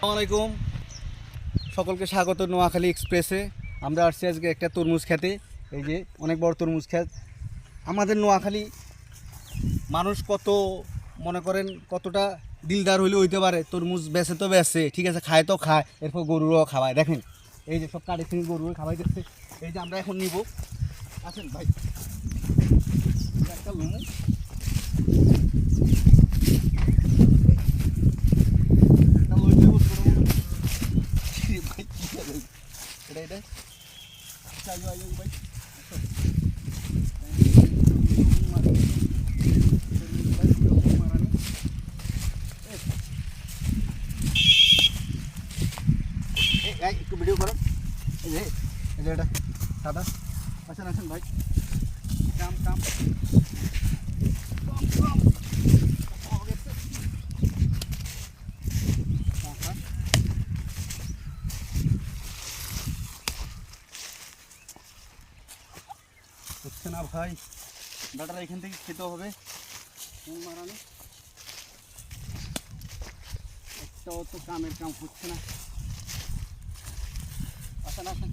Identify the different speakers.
Speaker 1: আসসালামু আলাইকুম, সকলকে স্বাগত নোয়াখালী এক্সপ্রেসে। আমরা আসছি আজকে একটা তরমুজ খেতে। এই যে অনেক বড় তরমুজ ক্ষেত। আমাদের নোয়াখালী মানুষ কত মনে করেন কতটা দিলদার হইলে হইতে পারে, তরমুজ বেচে তো বেচে, ঠিক আছে, খায় তো খায়, এরপর গরুরাও খাওয়ায়। দেখেন এই যে সব কাটে থেকে গরুরা খাওয়াই দিচ্ছে। এই যে আমরা এখন নিব, আসেন ভাই, একটা লুমু ভাই, এটা এটা চাই ভাই ভাই। একটু ভিডিও করো। এই যে এটা দাদা, আসেন আসেন ভাই, কাম কাম হচ্ছে না ভাই, ডাটারা এখান থেকে খেতে হবে। মারানি একটাও তো কামের কাম হচ্ছে না। আসেন আসেন।